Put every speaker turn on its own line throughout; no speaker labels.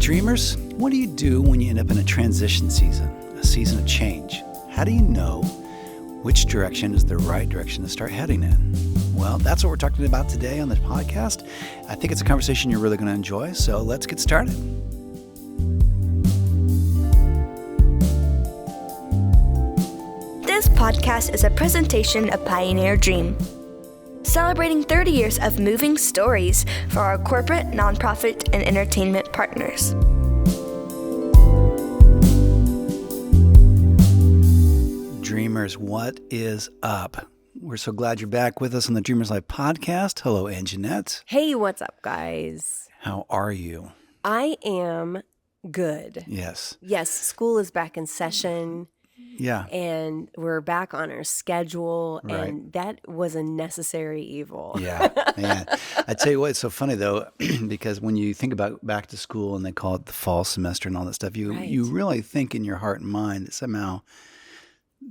Dreamers, what do you do when you end up in a transition season, a season of change? How do you know which direction is the right direction to start heading in? Well, that's what we're talking about today on the podcast. I think it's a conversation you're really going to enjoy, so let's get started.
This podcast is a presentation of Pioneer Dream, celebrating 30 years of moving stories for our corporate, nonprofit, and entertainment partners.
Dreamers, what is up? We're so glad you're back with us on the DreamersLIVE podcast. Hello, Anjanette.
Hey, what's up, guys?
How are you?
I am good.
Yes.
Yes, school is back in session.
Yeah.
And we're back on our schedule,
Right.
and that was a necessary evil.
Yeah. Man. I tell you what, it's so funny though, because when you think about back to school and they call it the fall semester and all that stuff, you really think in your heart and mind that somehow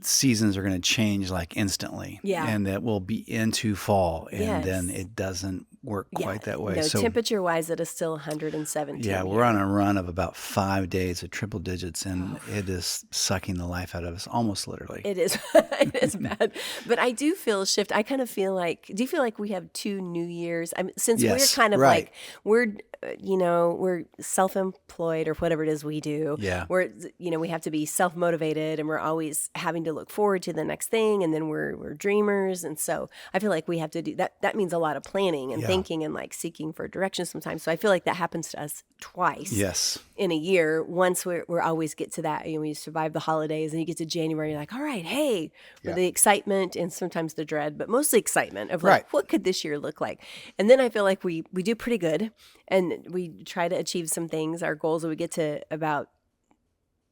seasons are going to change like instantly.
Yeah.
And that we'll be into fall, and
Yes.
then it doesn't work quite that way.
No,
So
temperature-wise, it is still 117.
yeah, we're on a run of about 5 days of triple digits, and it is sucking the life out of us, almost literally.
It is. It is bad. But I do feel a shift. I kind of feel like, do you feel like we have 2 New Years? I mean, since
Yes,
we're kind of
right.
like, we're self-employed or whatever it is we do.
Yeah.
We have to be self-motivated, and we're always having to look forward to the next thing. And then we're dreamers. And so I feel like we have to do that. That means a lot of planning and thinking and like seeking for direction sometimes. So I feel like that happens to us twice.
Yes.
In a year. Once we're always get to that, we survive the holidays, and you get to January, you're like, all right, hey, with the excitement and sometimes the dread, but mostly excitement of like,
Right.
what could this year look like? And then I feel like we do pretty good, and we try to achieve some things. Our goals, we get to about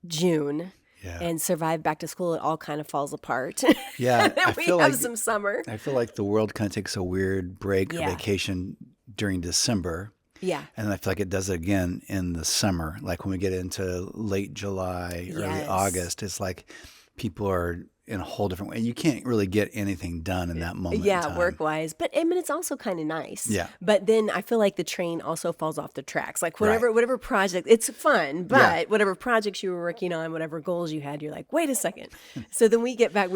June and survive back to school, it all kind of falls apart.
Yeah.
And
I
we
feel
have
like
some summer.
I feel like the world kind of takes a weird break or vacation during December.
Yeah.
And I feel like it does it again in the summer. Like when we get into late July, early August, it's like people are in a whole different way. You can't really get anything done in that moment. in time.
Work-wise. But I mean, it's also kind of nice.
Yeah.
But then I feel like the train also falls off the tracks. Like whatever project, it's fun, but whatever projects you were working on, whatever goals you had, you're like, wait a second. So then we get back,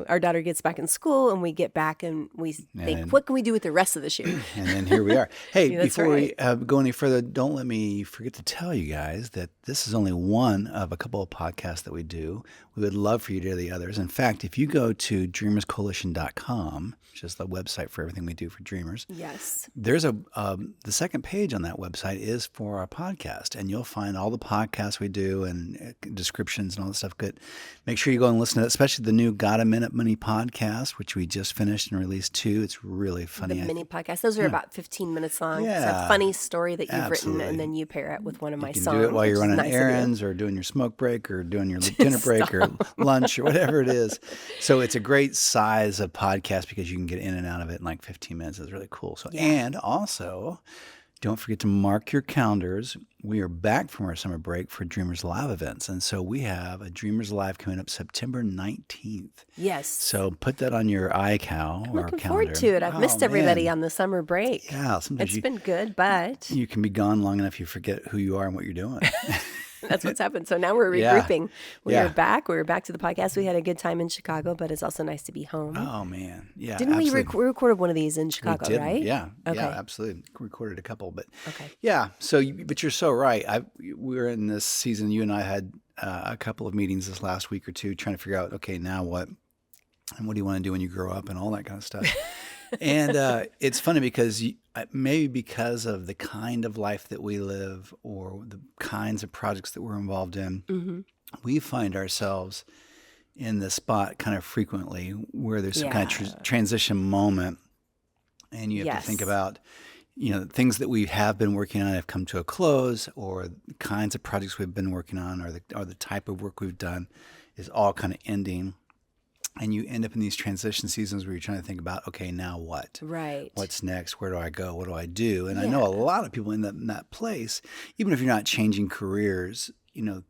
our daughter gets back in school, and we get back and we think, what can we do with the rest of this year?
And then here we are. Hey,
Yeah, that's
before
right.
we go any further, don't let me forget to tell you guys that this is only one of a couple of podcasts that we do. We would love for you to hear the others. In fact, if you go to dreamerscoalition.com, which is the website for everything we do for Dreamers,
Yes.
there's the second page on that website is for our podcast, and you'll find all the podcasts we do and descriptions and all that stuff. Good. Make sure you go and listen to it, especially the new Got a Minute Money podcast, which we just finished and released too. It's really funny.
The mini podcast. Those are about 15 minutes long. It's
Yeah.
a funny story that you've
Absolutely.
written, and then you pair it with one of my
You can
songs.
do it while you're
which is
running
nice of you.
errands or doing your smoke break or doing your dinner break or lunch or whatever it is. So it's a great size of podcast because you can get in and out of it in like 15 minutes. It's really cool. So and also, don't forget to mark your calendars. We are back from our summer break for DreamersLIVE events. And so we have a DreamersLIVE coming up September 19th.
Yes.
So put that on your iCal or
Looking
calendar.
forward to it. I've missed everybody on the summer break.
Yeah, sometimes
It's been good, but
you can be gone long enough you forget who you are and what you're doing.
that's what's happened. So now we're
Yeah.
regrouping. We
Yeah.
are back. We're back to the podcast. We had a good time in Chicago, but it's also nice to be home.
Oh, man. Yeah,
Didn't we
absolutely.
recorded one of these in
We
Chicago,
did.
right?
Yeah.
Okay.
Yeah, absolutely. Recorded a couple, but
Okay.
yeah. So, but you're so right. We were in this season. You and I had a couple of meetings this last week or two trying to figure out, okay, now what? And what do you want to do when you grow up and all that kind of stuff. And it's funny because maybe because of the kind of life that we live or the kinds of projects that we're involved in, we find ourselves in the spot kind of frequently where there's some kind of transition moment, and you have to think about, things that we have been working on have come to a close, or the kinds of projects we've been working on, or the type of work we've done is all kind of ending. And you end up in these transition seasons where you're trying to think about, okay, now what?
Right.
What's next? Where do I go? What do I do? And I know a lot of people in that place, even if you're not changing careers,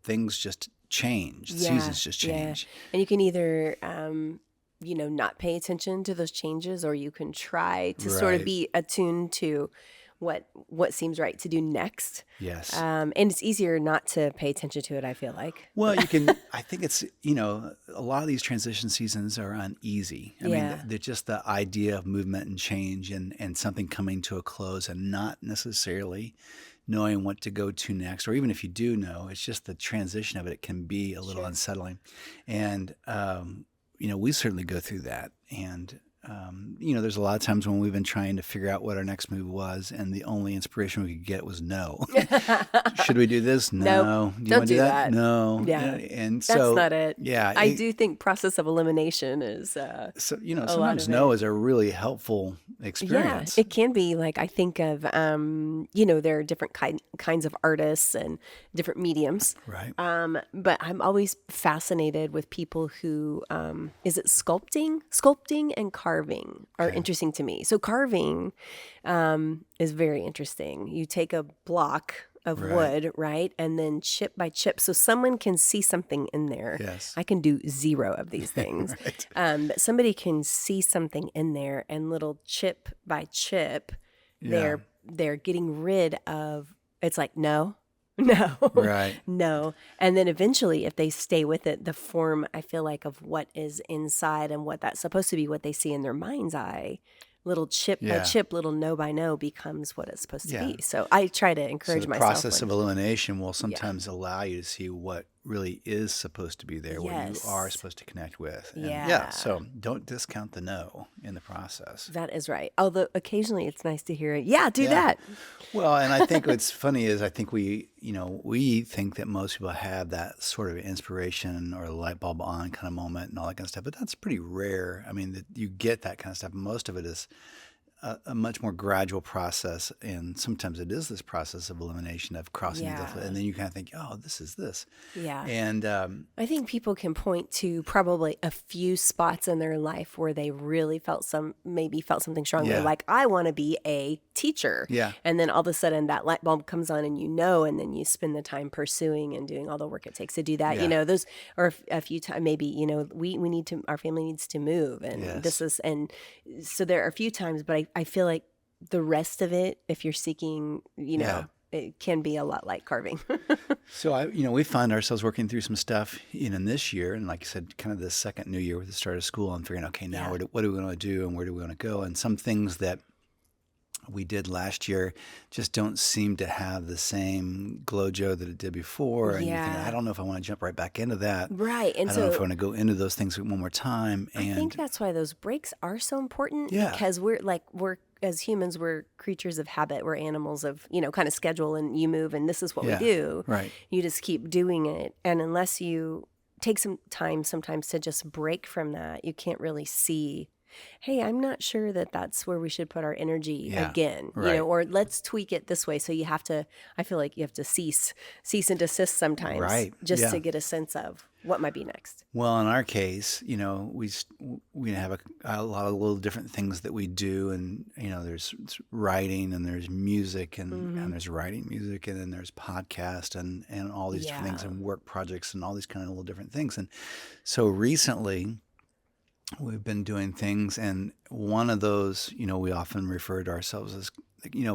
things just change. Seasons just change.
Yeah. And you can either not pay attention to those changes, or you can try to sort of be attuned to what seems right to do next.
Yes.
And it's easier not to pay attention to it, I feel like.
Well, you can, I think it's, a lot of these transition seasons are uneasy. I mean, they're just the idea of movement and change and something coming to a close and not necessarily knowing what to go to next, or even if you do know, it's just the transition of it can be a little unsettling. And, we certainly go through that. And, there's a lot of times when we've been trying to figure out what our next move was, and the only inspiration we could get was no. Should we do this? No.
Nope.
Do you
Don't
want to
do
do
that.
No.
Yeah.
And
That's
so
not it.
Yeah.
I do think process of elimination is
sometimes no is a really helpful experience.
Yeah, it can be. Like, I think of, there are different kinds of artists and different mediums.
Right.
But I'm always fascinated with people who, is it sculpting? Sculpting and carving are interesting to me. So carving is very interesting. You take a block of wood, right? And then chip by chip. So someone can see something in there.
Yes.
I can do zero of these things. But somebody can see something in there, and little chip by chip, they're getting rid of, it's like, no.
Right.
No. And then eventually, if they stay with it, the form, I feel like, of what is inside and what that's supposed to be, what they see in their mind's eye, little chip by chip, little no by no becomes what it's supposed to be. So I try to encourage myself.
The process of elimination will sometimes allow you to see what really is supposed to be there, what you are supposed to connect with. And so don't discount the no in the process.
That is right. Although occasionally it's nice to hear it. Yeah, do that.
Well, and I think what's funny is I think we think that most people have that sort of inspiration or light bulb on kind of moment and all that kind of stuff, but that's pretty rare. I mean, that you get that kind of stuff. Most of it is a much more gradual process, and sometimes it is this process of elimination of crossing the, and then you kind of think, oh, this is this.
Yeah.
And
I think people can point to probably a few spots in their life where they really felt something strongly, like, I want to be a teacher.
Yeah.
And then all of a sudden that light bulb comes on, and and then you spend the time pursuing and doing all the work it takes to do that. Those are a few times, maybe, we need to, our family needs to move, and this is, and so there are a few times, but I feel like the rest of it, if you're seeking, it can be a lot like carving.
So we find ourselves working through some stuff in this year, and like I said, kind of the second new year with the start of school, and figuring, okay, now what do we want to do, and where do we want to go? And some things that we did last year just don't seem to have the same glow-joe that it did before. And you think, I don't know if I want to jump right back into that.
Right. And
I don't know if I want to go into those things one more time.
And I think that's why those breaks are so important.
Yeah.
Because we're as humans, we're creatures of habit. We're animals of, kind of schedule, and you move, and this is what we do.
Right.
You just keep doing it. And unless you take some time sometimes to just break from that, you can't really see, hey, I'm not sure that that's where we should put our energy again, or let's tweak it this way. So I feel like you have to cease and desist sometimes, just to get a sense of what might be next.
Well, in our case, we have a lot of little different things that we do, and there's writing, and there's music, and there's writing music, and then there's podcast, and all these different things, and work projects, and all these kind of little different things. And so recently, we've been doing things, and one of those, we often refer to ourselves as,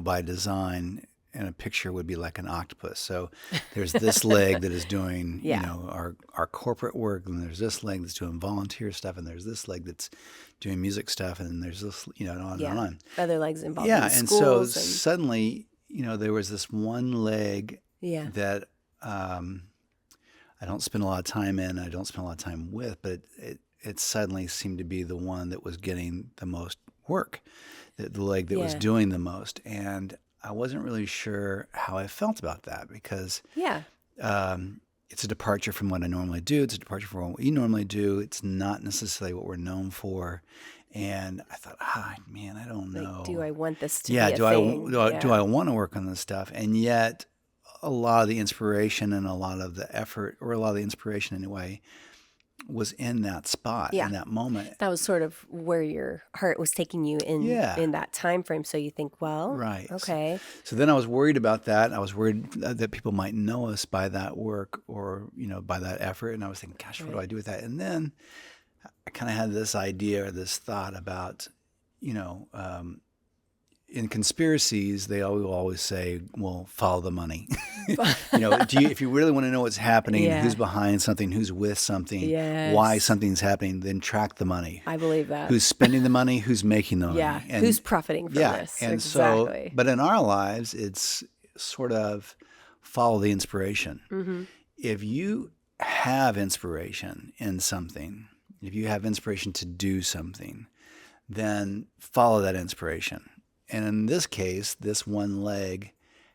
by design, and a picture would be like an octopus. So there's this leg that is doing, our corporate work, and there's this leg that's doing volunteer stuff, and there's this leg that's doing music stuff, and there's this, and on and on.
Other legs involved in
and
schools.
So suddenly, there was this one leg that I don't spend a lot of time in, I don't spend a lot of time with, but it suddenly seemed to be the one that was getting the most work, the leg that was doing the most. And I wasn't really sure how I felt about that, because it's a departure from what I normally do. It's a departure from what we normally do. It's not necessarily what we're known for. And I thought, man, I don't know.
Do I want this to be
a
thing?
Do I want to work on this stuff? And yet a lot of the inspiration and a lot of the effort, or a lot of the inspiration anyway, was in that spot, in that moment.
That was sort of where your heart was taking you in that time frame. So you think, well, okay.
So then I was worried about that. I was worried that people might know us by that work, or, by that effort. And I was thinking, gosh, what do I do with that? And then I kind of had this idea, or this thought about, in conspiracies, they always say, well, follow the money. If you really want to know what's happening, who's behind something, who's with something, why something's happening, then track the money.
I believe that.
Who's spending the money, who's making the money.
Yeah, who's profiting from this.
And
exactly.
but in our lives, it's sort of follow the inspiration. Mm-hmm. If you have inspiration in something, if you have inspiration to do something, then follow that inspiration. And in this case, this one leg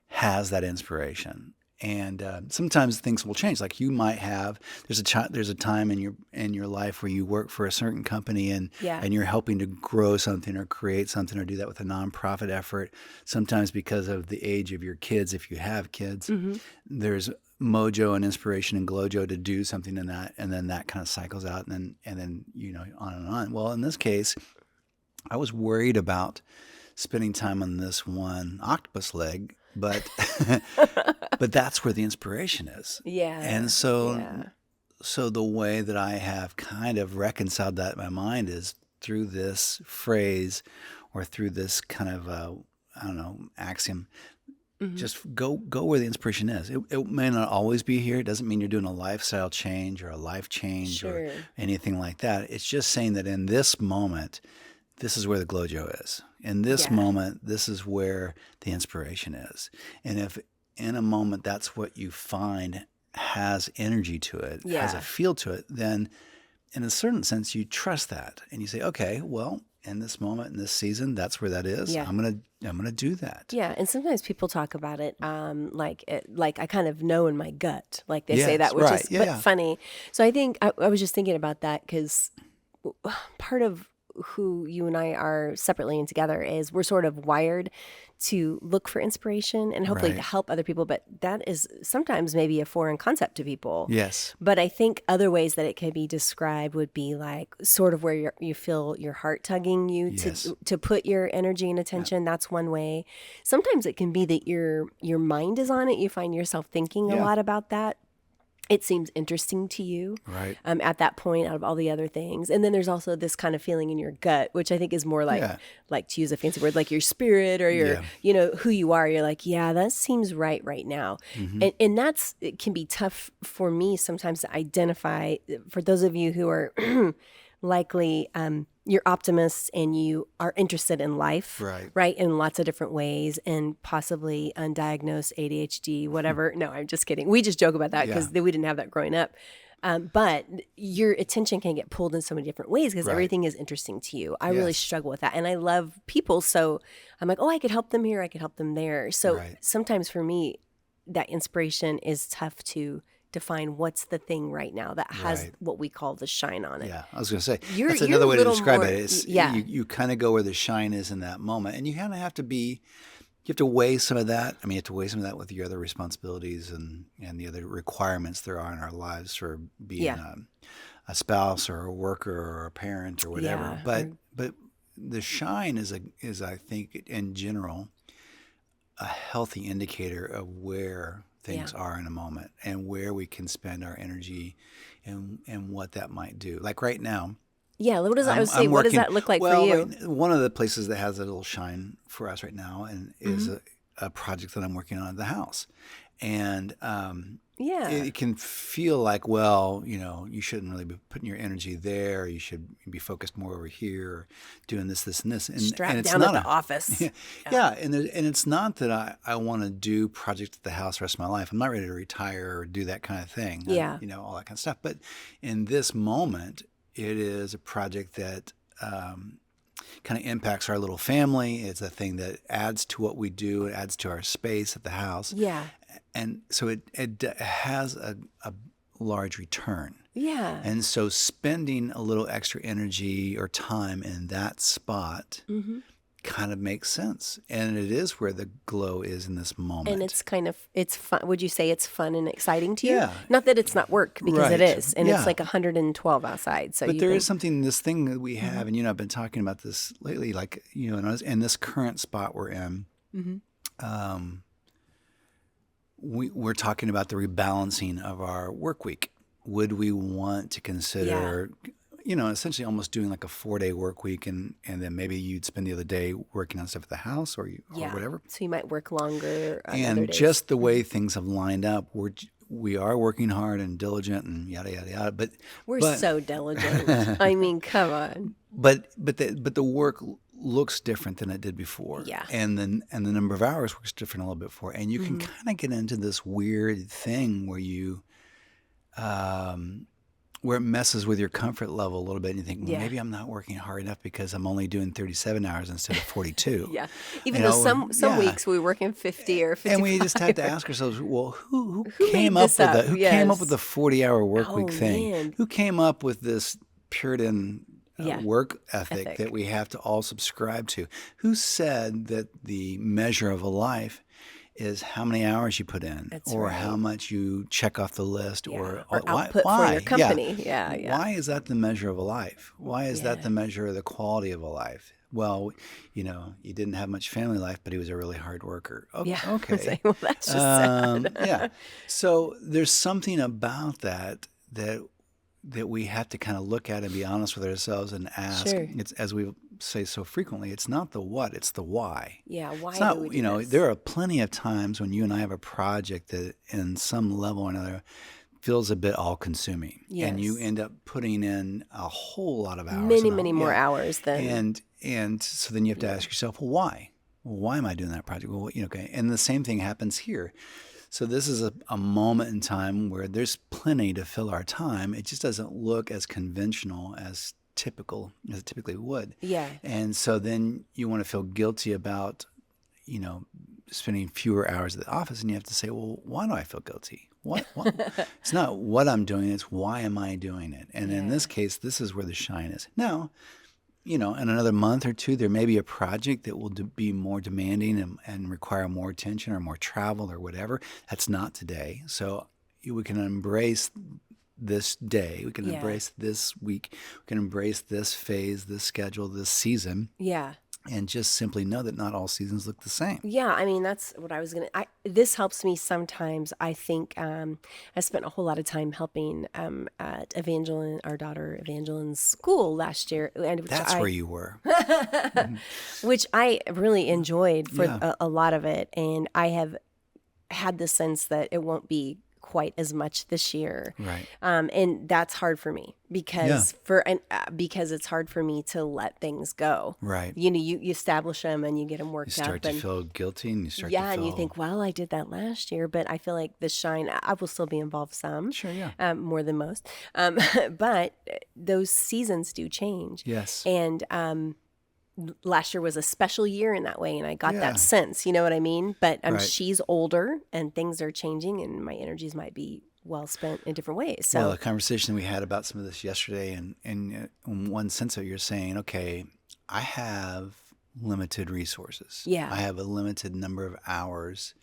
has that inspiration. And sometimes things will change. Like you might have, there's a time in your life where you work for a certain company and you're helping to grow something or create something or do that with a nonprofit effort. Sometimes because of the age of your kids, if you have kids, there's mojo and inspiration and glojo to do something in that, and then that kind of cycles out, and then on and on. Well, in this case, I was worried about spending time on this one octopus leg, but but that's where the inspiration is. Yeah. And so the way that I have kind of reconciled that in my mind is through this phrase or through this kind of axiom. Just go where the inspiration is. It may not always be here. It doesn't mean you're doing a lifestyle change or a life change or anything like that. It's just saying that in this moment, this is where the glojo is. In this moment, this is where the inspiration is. And if in a moment that's what you find has energy to it, has a feel to it, then in a certain sense you trust that. And you say, okay, well, in this moment, in this season, that's where that is. I'm gonna do that. Yeah,
and sometimes people talk about it like I kind of know in my gut, like they say that, which is funny. So I think I was just thinking about that because part of who you and I are separately and together is we're sort of wired to look for inspiration and hopefully to help other people. But that is sometimes maybe a foreign concept to people.
Yes.
But I think other ways that it can be described would be like sort of where you feel your heart tugging you to put your energy and attention. That's one way. Sometimes it can be that your mind is on it. You find yourself thinking a lot about that. It seems interesting to you at that point out of all the other things. And then there's also this kind of feeling in your gut, which I think is more like to use a fancy word, like your spirit or your, who you are. You're like, that seems right now. Mm-hmm. And it can be tough for me sometimes to identify. For those of you who are likely you're optimists and you are interested in life, right, in lots of different ways, and possibly undiagnosed ADHD, whatever. No, I'm just kidding. We just joke about that because we didn't have that growing up. But your attention can get pulled in so many different ways because everything is interesting to you. I really struggle with that. And I love people. So I'm like, I could help them here. I could help them there. So sometimes for me, that inspiration is tough to define what's the thing right now that has what we call the shine on it.
Yeah, I was going to say, that's another way to describe it. Is you kind of go where the shine is in that moment. And you kind of have to you have to weigh some of that. I mean, you have to weigh some of that with your other responsibilities and the other requirements there are in our lives for being a spouse or a worker or a parent or whatever. But the shine is I think in general a healthy indicator of where things are in a moment and where we can spend our energy and what that might do. Like right now.
Yeah, what does that look like for you?
One of the places that has a little shine for us right now and is a project that I'm working on at the house. And it can feel like, you shouldn't really be putting your energy there. You should be focused more over here, or doing this, and this. And
strapped
it's
down
not
at the office.
And it's not that I want to do projects at the house the rest of my life. I'm not ready to retire or do that kind of thing. All that kind of stuff. But in this moment, it is a project that kind of impacts our little family. It's a thing that adds to what we do. It adds to our space at the house. Yeah. And so it has a large return. Yeah. And so spending a little extra energy or time in that spot kind of makes sense. And it is where the glow is in this moment.
And it's fun. Would you say it's fun and exciting to you? Yeah. Not that it's not work, because it is. And it's like 112 outside. So
but there is something, this thing that we have, and I've been talking about this lately, like, in this current spot we're in, we're talking about the rebalancing of our work week. Would we want to consider, essentially almost doing like a 4-day work week, and then maybe you'd spend the other day working on stuff at the house or whatever.
So you might work longer on other
And
days.
just the way things have lined up, we are working hard and diligent and yada yada yada. But
we're so diligent. I mean, come on.
But the work looks different than it did before.
Yeah.
And the number of hours works different a little bit before. And you can kind of get into this weird thing where you where it messes with your comfort level a little bit, and you think, well, maybe I'm not working hard enough because I'm only doing 37 hours instead of 42.
Yeah. Even though some weeks we work in 50 or 55.
And we just have to ask ourselves, well, who came up with that? Who came up with the 40-hour work week thing?
Man.
Who came up with this Puritan work ethic that we have to all subscribe to? Who said that the measure of a life is how many hours you put in, how much you check off the list, or
output
why?
For your company? Yeah.
Why is that the measure of a life? Why is that the measure of the quality of a life? Well, you didn't have much family life, but he was a really hard worker. Okay.
Well, that's just sad.
Yeah. So there's something about that we have to kind of look at and be honest with ourselves and ask.
Sure.
It's, as we say so frequently, it's not the what, it's the why.
Yeah, why
it's not,
do we do this?
There are plenty of times when you and I have a project that in some level or another feels a bit all-consuming.
Yes.
And you end up putting in a whole lot of hours.
Many more hours than...
And so then you have to ask yourself, well, why? Well, why am I doing that project? Well, okay. And the same thing happens here. So this is a moment in time where there's plenty to fill our time. It just doesn't look as conventional as it typically would.
Yeah.
And so then you want to feel guilty about, spending fewer hours at the office, and you have to say, well, why do I feel guilty? What? It's not what I'm doing, it's why am I doing it? And in this case, this is where the shine is. Now, in another month or two, there may be a project that will be more demanding and require more attention or more travel or whatever. That's not today. So we can embrace this day. We can embrace this week. We can embrace this phase, this schedule, this season.
Yeah.
And just simply know that not all seasons look the same.
Yeah, I mean, that's what I was going to... This helps me sometimes. I think I spent a whole lot of time helping at our daughter Evangeline's school last year.
That's where you were.
Which I really enjoyed for a lot of it. And I have had the sense that it won't be quite as much this year.
Right.
And that's hard for me because because it's hard for me to let things go.
Right.
You establish them and you get them worked
You start
up.
to feel guilty and you start to feel...
and you think, well, I did that last year, but I feel like the shine, I will still be involved some.
Sure, yeah.
More than most. But those seasons do change.
Yes.
And last year was a special year in that way, and I got that sense, you know what I mean? But she's older, and things are changing, and my energies might be well spent in different ways. So,
well, a conversation we had about some of this yesterday, and in one sense of you're saying, okay, I have limited resources.
Yeah.
I have a limited number of hours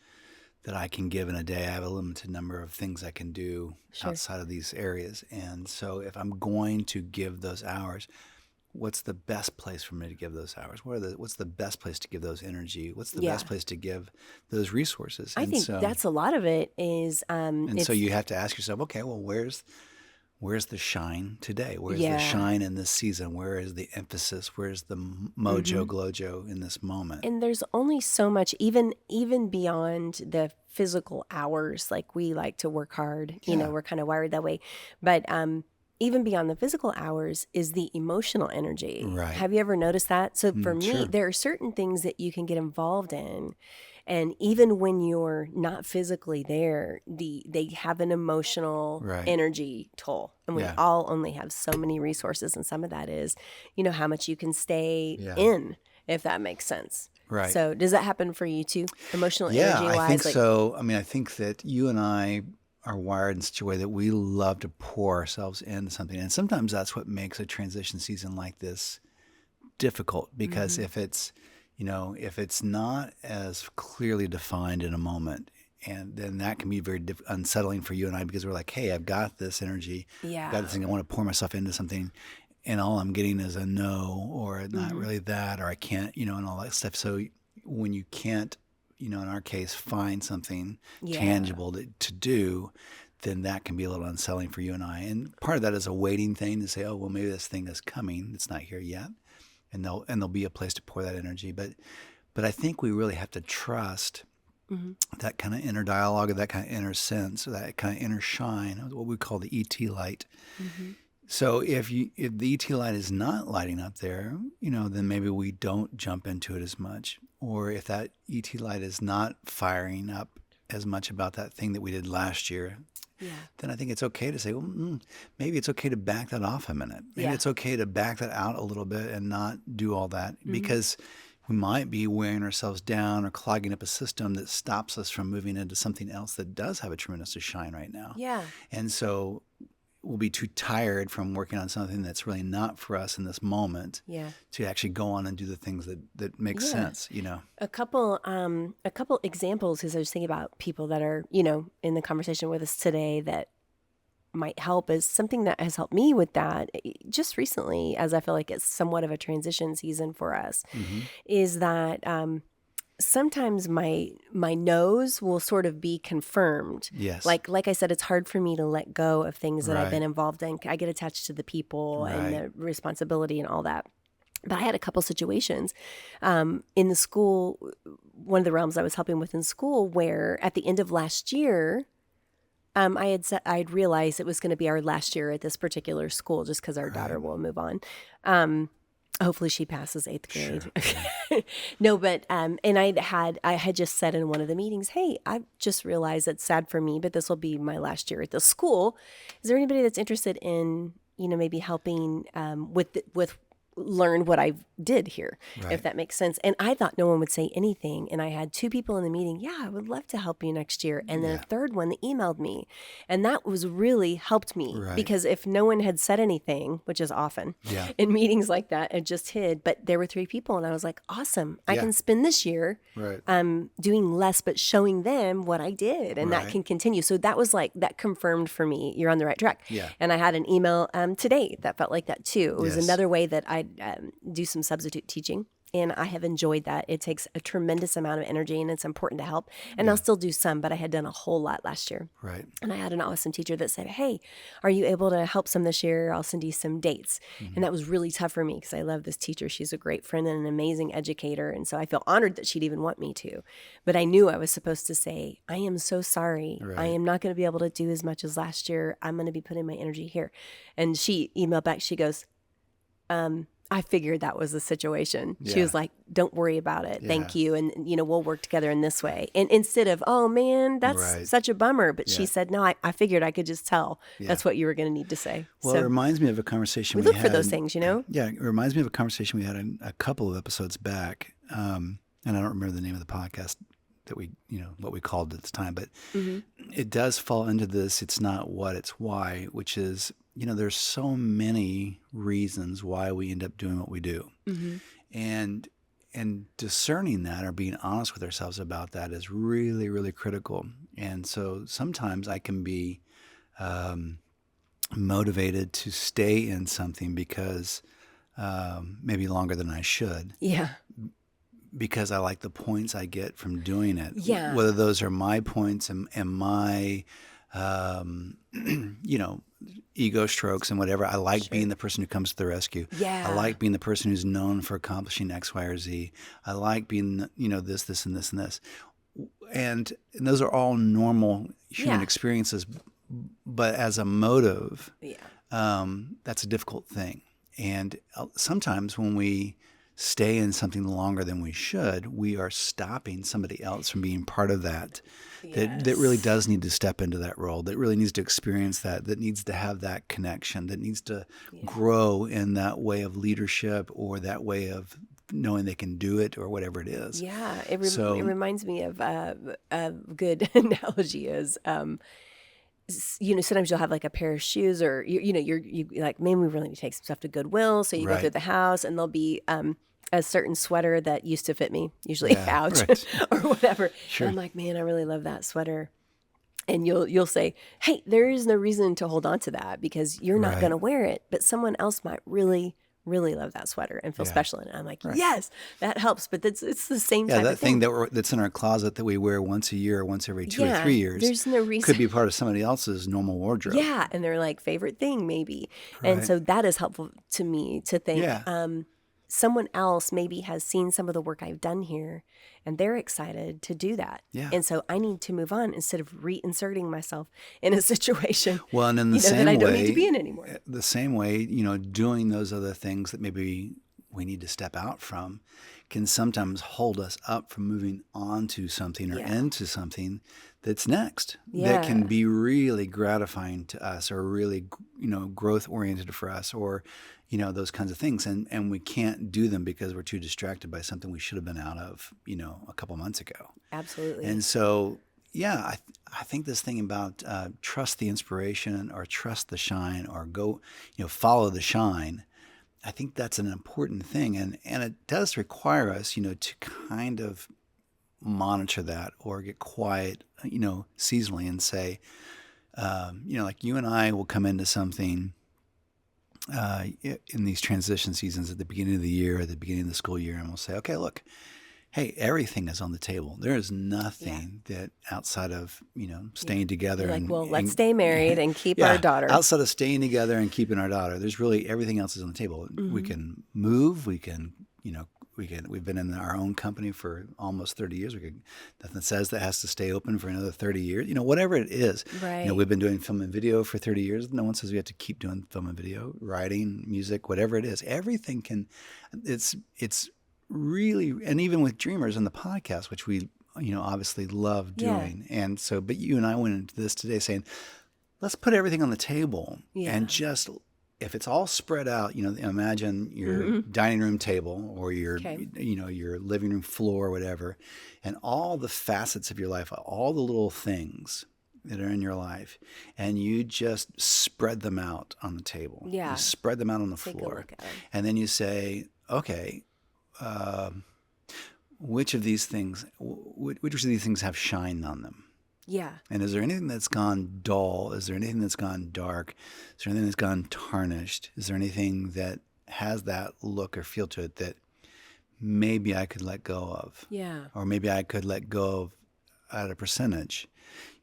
that I can give in a day. I have a limited number of things I can do outside of these areas. And so if I'm going to give those hours, what's the best place for me to give those hours? What's the best place to give those energy? What's the best place to give those resources?
I think that's a lot of it is...
so you have to ask yourself, okay, well, where's the shine today? Where's the shine in this season? Where is the emphasis? Where's the mojo, glojo in this moment?
And there's only so much, even beyond the physical hours. Like, we like to work hard. We're kind of wired that way. But even beyond the physical hours is the emotional energy.
Right.
Have you ever noticed that? So for me,
sure.
there are certain things that you can get involved in. And even when you're not physically there, they have an emotional energy toll. And we all only have so many resources. And some of that is, how much you can stay in, if that makes sense.
Right.
So does that happen for you too? Emotional energy-wise?
Yeah, I think so. I mean, I think that you and I are wired in such a way that we love to pour ourselves into something. And sometimes that's what makes a transition season like this difficult, because if it's not as clearly defined in a moment, and then that can be very unsettling for you and I, because we're like, hey, I've got this energy. I've got this thing. I want to pour myself into something, and all I'm getting is a no, or not really that, or I can't, and all that stuff. So when you can't, in our case, find something tangible to do, then that can be a little unsettling for you and I. And part of that is a waiting thing to say, oh, well, maybe this thing is coming. It's not here yet. And there'll be a place to pour that energy. But I think we really have to trust that kind of inner dialogue, or that kind of inner sense, or that kind of inner shine, what we call the ET light. So if the ET light is not lighting up there, then maybe we don't jump into it as much. Or if that ET light is not firing up as much about that thing that we did last year, then I think it's okay to say, well, maybe it's okay to back that off a minute. Maybe it's okay to back that out a little bit and not do all that, because we might be wearing ourselves down or clogging up a system that stops us from moving into something else that does have a tremendous shine right now.
Yeah.
And so we'll be too tired from working on something that's really not for us in this moment to actually go on and do the things that make sense,
A couple examples, because I was thinking about people that are, in the conversation with us today that might help, is something that has helped me with that just recently, as I feel like it's somewhat of a transition season for us, is that sometimes my no's will sort of be confirmed.
Yes.
Like I said, it's hard for me to let go of things that I've been involved in. I get attached to the people and the responsibility and all that. But I had a couple situations in the school, one of the realms I was helping with in school, where at the end of last year, I'd realized it was going to be our last year at this particular school, just because our daughter will move on. Hopefully she passes 8th grade. Sure. No, but and I had just said in one of the meetings, hey, I've just realized it's sad for me, but this will be my last year at the school. Is there anybody that's interested in, maybe helping with learn what I did here, if that makes sense? And I thought no one would say anything. And I had 2 people in the meeting. Yeah, I would love to help you next year. And then a third one that emailed me. And that was really helped me, because if no one had said anything, which is often in meetings like that, it just hid. But there were 3 people. And I was like, awesome. I can spend this year doing less, but showing them what I did. And that can continue. So that was that confirmed for me, you're on the right track.
Yeah.
And I had an email today that felt like that too. It was another way that I do some substitute teaching, and I have enjoyed that. It takes a tremendous amount of energy, and it's important to help. And I'll still do some, but I had done a whole lot last year. Right. And I had an awesome teacher that said, hey, are you able to help some this year? I'll send you some dates. And that was really tough for me, because I love this teacher. She's a great friend and an amazing educator. And so I feel honored that she'd even want me to. But I knew I was supposed to say, I am so sorry. I am not going to be able to do as much as last year. I'm going to be putting my energy here. And she emailed back. She goes, I figured that was the situation. She was like, don't worry about it. Thank you. And, we'll work together in this way. And instead of, oh man, that's such a bummer. But she said, no, I figured I could just tell that's what you were going to need to say.
Well,
so
it reminds me of a conversation we
look
had.
for those things,
Yeah, it reminds me of a conversation we had a couple of episodes back. And I don't remember the name of the podcast that we, what we called it at the time. But it does fall into this, it's not what, it's why, which is, there's so many reasons why we end up doing what we do. And discerning that, or being honest with ourselves about that, is really, really critical. And so sometimes I can be motivated to stay in something because maybe longer than I should. Yeah. Because I like the points I get from doing it. Yeah. Whether those are my points and my ego strokes and whatever. I like being the person who comes to the rescue. Yeah. I like being the person who's known for accomplishing X, Y, or Z. I like being, this, and this, and this. And those are all normal human experiences. But as a motive, that's a difficult thing. And sometimes when we stay in something longer than we should, we are stopping somebody else from being part of that. That really does need to step into that role, that really needs to experience that needs to have that connection, that needs to grow in that way of leadership, or that way of knowing they can do it, or whatever it is. Yeah, it
reminds me of a good analogy is, sometimes you'll have like a pair of shoes, or you're like, man, we really need to take some stuff to Goodwill. So you go through the house, and there'll be a certain sweater that used to fit me, usually out or whatever. Sure. And I'm like, man, I really love that sweater. And you'll say, hey, there is no reason to hold on to that, because you're not going to wear it, but someone else might really, really love that sweater and feel
Yeah.
special in it. I'm like,
Right.
yes, that helps. But it's the same
Yeah,
type
that
of thing.
that's in our closet that we wear once a year, once every 2 or 3 years.
There's no reason.
Could be part of somebody else's normal wardrobe.
Yeah, and they're like favorite thing maybe. And
Right.
so that is helpful to me to think
Yeah.
someone else maybe has seen some of the work I've done here and they're excited to do that.
Yeah.
And so I need to move on instead of reinserting myself in a situation
Well, and in the
you know,
same
that I
way,
don't need to be in anymore.
the same way, doing those other things that maybe we need to step out from can sometimes hold us up from moving on to something or into something that's next that can be really gratifying to us or really, growth oriented for us or, those kinds of things. And we can't do them because we're too distracted by something we should have been out of, a couple months ago.
Absolutely.
And so, I think this thing about trust the inspiration or trust the shine or go, follow the shine. I think that's an important thing. And it does require us, to kind of monitor that or get quiet, seasonally and say, like you and I will come into something in these transition seasons at the beginning of the year, at the beginning of the school year, and we'll say, okay, look, hey, everything is on the table. There is nothing that outside of, staying together.
You're like,
and,
well, let's stay married and keep our daughter.
Outside of staying together and keeping our daughter, there's really everything else is on the table.
Mm-hmm.
We can move. We can, we've been in our own company for almost 30 years. Nothing says that has to stay open for another 30 years. Whatever it is.
Right.
We've been doing film and video for 30 years. No one says we have to keep doing film and video, writing, music, whatever it is. Everything can, it's really, and even with Dreamers and the podcast, which we, obviously love doing. Yeah. And so, but you and I went into this today saying, let's put everything on the table and just, if it's all spread out, imagine your dining room table or your, your living room floor or whatever, and all the facets of your life, all the little things that are in your life, and you just spread them out on the table.
Yeah.
You spread them out on the floor. And then you say, okay, which of these things have shine on them?
Yeah.
And is there anything that's gone dull? Is there anything that's gone dark? Is there anything that's gone tarnished? Is there anything that has that look or feel to it that maybe I could let go of?
Yeah.
Or maybe I could let go of at a percentage.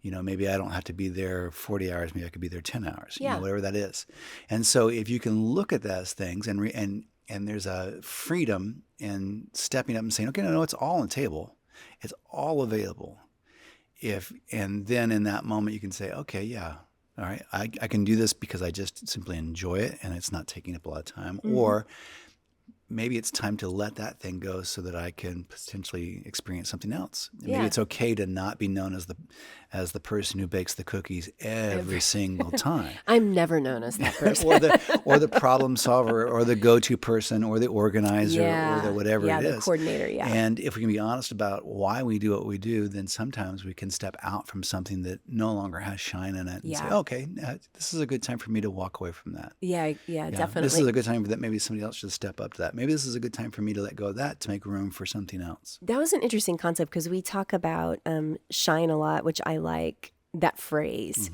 Maybe I don't have to be there 40 hours. Maybe I could be there 10 hours.
Yeah.
Whatever that is. And so if you can look at those things and there's a freedom in stepping up and saying, okay, no, it's all on the table. It's all available. And then in that moment you can say, okay, yeah, all right, I can do this because I just simply enjoy it and it's not taking up a lot of time. Mm-hmm. Or maybe it's time to let that thing go so that I can potentially experience something else. Yeah. Maybe it's okay to not be known as the person who bakes the cookies every single time.
I'm never known as that person.
or the problem solver or the go-to person or the organizer or the whatever it is.
Yeah, the coordinator,
And if we can be honest about why we do what we do, then sometimes we can step out from something that no longer has shine in it and say, okay, this is a good time for me to walk away from that.
Yeah, definitely.
This is a good time for that. Maybe somebody else should step up to that. Maybe this is a good time for me to let go of that to make room for something else.
That was an interesting concept because we talk about shine a lot, which I like that phrase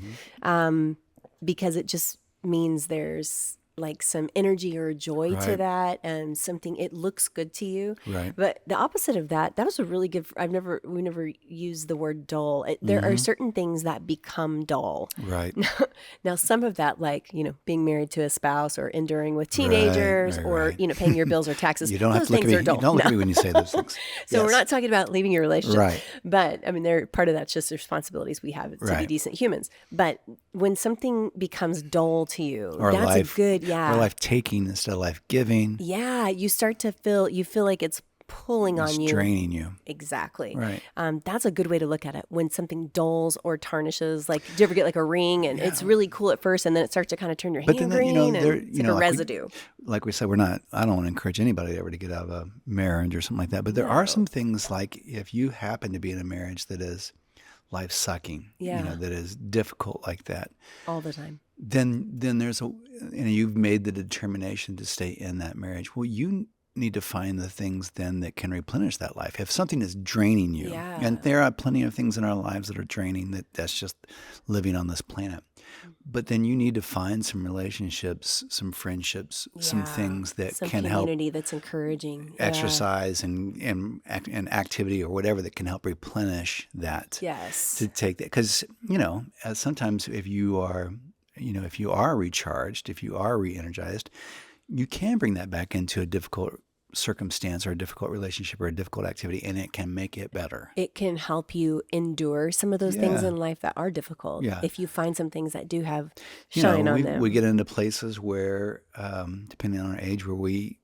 because it just means there's like some energy or joy to that and something, it looks good to you.
Right.
But the opposite of that was a really good, we never used the word dull. There are certain things that become dull.
Right.
Now, some of that, like, being married to a spouse or enduring with teenagers or, paying your bills or taxes.
You don't
those
have to look at me. You don't look at me when you say those things.
So we're not talking about leaving your relationship.
Right.
But I mean, part of that's just the responsibilities we have to be decent humans. But when something becomes dull to you,
or
that's
life,
a good,
or life taking instead of life giving.
Yeah. You start to feel like it's pulling on you.
It's draining you.
Exactly.
Right.
That's a good way to look at it. When something dulls or tarnishes, like, do you ever get like a ring and it's really cool at first and then it starts to kind of turn your hand green and it's like a residue.
Like we said, I don't want to encourage anybody ever to get out of a marriage or something like that. But there are some things like if you happen to be in a marriage that is life sucking, that is difficult like that.
All the time.
Then there's you've made the determination to stay in that marriage. Well, you need to find the things then that can replenish that life. If something is draining you, and there are plenty of things in our lives that are draining, that's just living on this planet. But then you need to find some relationships, some friendships, some things that
some
can help
community that's encouraging.
exercise and activity or whatever that can help replenish that.
Yes.
To take that, because sometimes if you are recharged, if you are re-energized, you can bring that back into a difficult circumstance or a difficult relationship or a difficult activity, and it can make it better.
It can help you endure some of those things in life that are difficult.
Yeah.
If you find some things that do have shine on them.
We get into places where, depending on our age, where we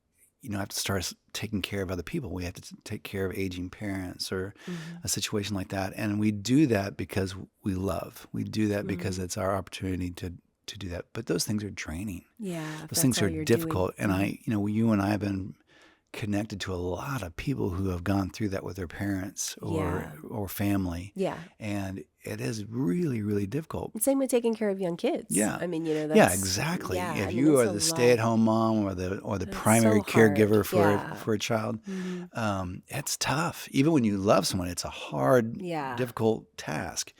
have to start taking care of other people. We have to take care of aging parents or a situation like that. And we do that because we love. We do that because it's our opportunity to do that. But those things are draining.
Yeah.
Those things are difficult. And you and I have been connected to a lot of people who have gone through that with their parents or family.
Yeah.
And it is really, really difficult.
Same with taking care of young kids.
Yeah.
I mean, that's...
Yeah, exactly.
Yeah,
if you are the stay-at-home mom or the primary caregiver for a child, it's tough. Even when you love someone, it's a hard, difficult task.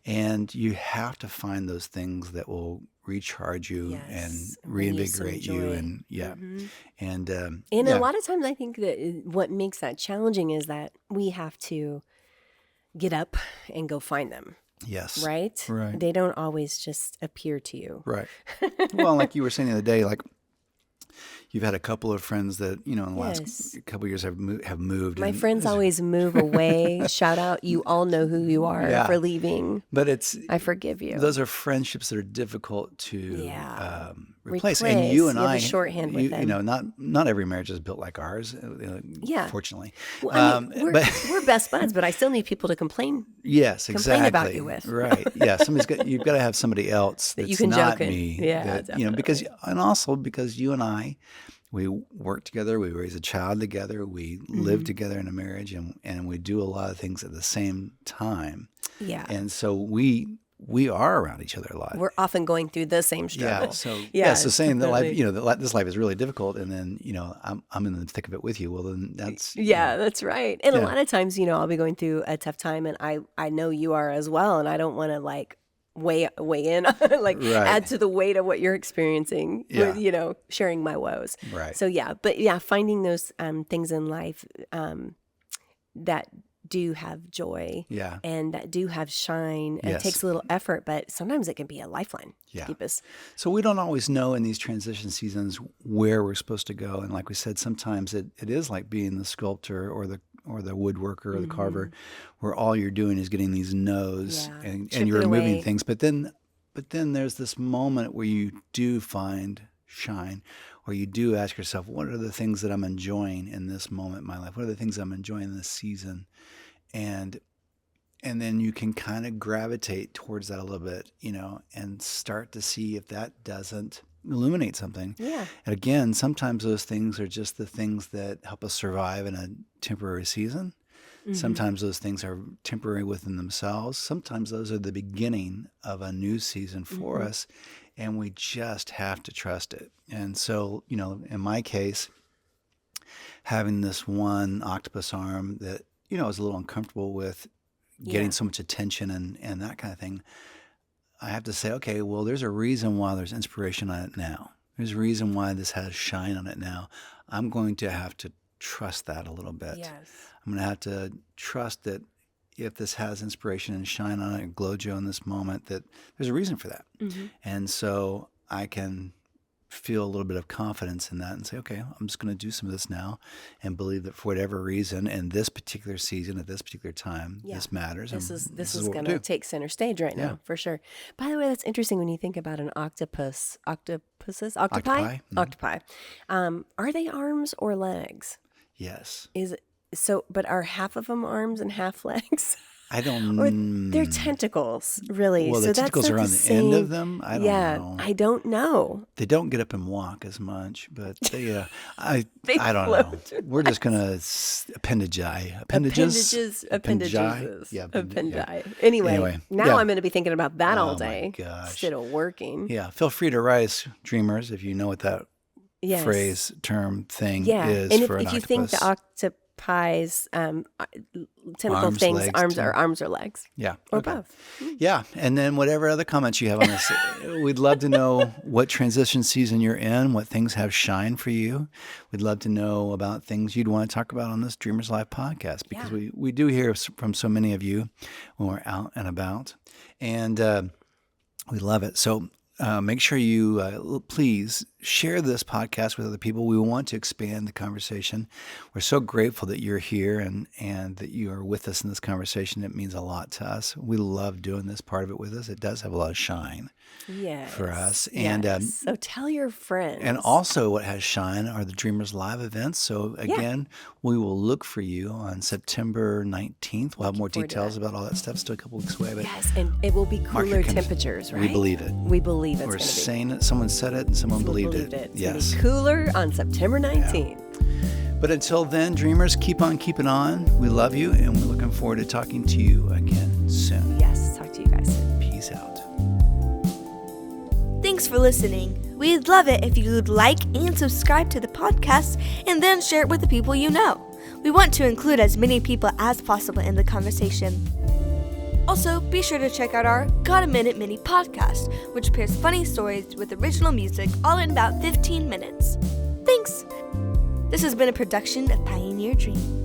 And you have to find those things that will recharge you and reinvigorate you. And and
a lot of times I think that what makes that challenging is that we have to get up and go find them.
Yes.
Right? They don't always just appear to you. Right.
Well, like you were saying the other day, like you've had a couple of friends that, in the last couple of years have moved.
My friends always move away. Shout out. You all know who you are for leaving.
But I
forgive you.
Those are friendships that are difficult to replace. And you and I
have a shorthand with them.
Not every marriage is built like ours, fortunately.
Well, we're best buds, but I still need people to complain.
Yes, exactly.
Complain about you with.
Right. Yeah. You've got to have somebody else that's
you can
not
joke
me.
Yeah.
Because you and I, we work together, we raise a child together, we live together in a marriage, and we do a lot of things at the same time.
Yeah.
And so we are around each other a lot.
We're often going through the same struggle.
So saying that life, this life is really difficult, and then I'm in the thick of it with you. Well, then that's
that's right. And a lot of times, I'll be going through a tough time, and I know you are as well, and I don't want to weigh in, add to the weight of what you're experiencing with, sharing my woes.
Right.
So finding those things in life that do have joy and that do have shine. And it takes a little effort, but sometimes it can be a lifeline to keep us.
So we don't always know in these transition seasons where we're supposed to go. And like we said, sometimes it is like being the sculptor or the woodworker or the carver, where all you're doing is getting these no's and you're removing things. But then there's this moment where you do find shine, or you do ask yourself, what are the things that I'm enjoying in this moment in my life? What are the things I'm enjoying in this season? And then you can kind of gravitate towards that a little bit, and start to see if that doesn't illuminate something.
Yeah.
And again, sometimes those things are just the things that help us survive in a temporary season. Sometimes those things are temporary within themselves. Sometimes those are the beginning of a new season for us, and we just have to trust it. And so, in my case, having this one octopus arm that, I was a little uncomfortable with getting so much attention and that kind of thing, I have to say, okay, well, there's a reason why there's inspiration on it now. There's a reason why this has shine on it now. I'm going to have to trust that a little bit.
Yes.
I'm going to have to trust that if this has inspiration and shine on it, or glow-joe in this moment, that there's a reason for that. And so I can feel a little bit of confidence in that and say, okay, I'm just going to do some of this now and believe that for whatever reason in this particular season at this particular time, this matters.
This is going to take center stage right now, for sure. By the way, that's interesting when you think about an octopi. Octopi. Are they arms or legs?
Yes.
But are half of them arms and half legs?
I don't know.
Or they're tentacles, really.
Well, the tentacles are on the end of them. I don't know.
I don't know.
They don't get up and walk as much, but I don't know. We're just going to appendages. Yeah.
Anyway, now I'm going to be thinking about that all day instead of working.
Yeah. Feel free to write us, dreamers, if you know what that phrase, term, thing is
and
for an octopus.
If you think the pies, tentacle
Arms,
things,
legs,
arms or legs.
Yeah.
Or
okay.
both.
Yeah. And then whatever other comments you have on this, we'd love to know what transition season you're in, what things have shined for you. We'd love to know about things you'd want to talk about on this Dreamers Live podcast, because we do hear from so many of you when we're out and about. And we love it. So make sure you please share this podcast with other people. We want to expand the conversation. We're so grateful that you're here and that you are with us in this conversation. It means a lot to us. We love doing this part of it with us. It does have a lot of shine for us. And
so tell your friends.
And also what has shine are the Dreamers Live events. So again, we will look for you on September 19th. We'll have more details about all that stuff. Still a couple weeks away. But
yes, and it will be cooler temperatures, right?
We believe it.
We believe it's
We're
going to be.
saying it. Someone said it and someone believed it.
It's
Yes.
gonna be cooler on September 19th.
But until then, dreamers, keep on keeping on. We love you, and we're looking forward to talking to you again soon.
Yes, talk to you guys soon.
Peace out.
Thanks for listening. We'd love it if you would like and subscribe to the podcast and then share it with the people you know. We want to include as many people as possible in the conversation. Also, be sure to check out our Got a Minute Mini podcast, which pairs funny stories with original music all in about 15 minutes. Thanks! This has been a production of Pioneer Dream.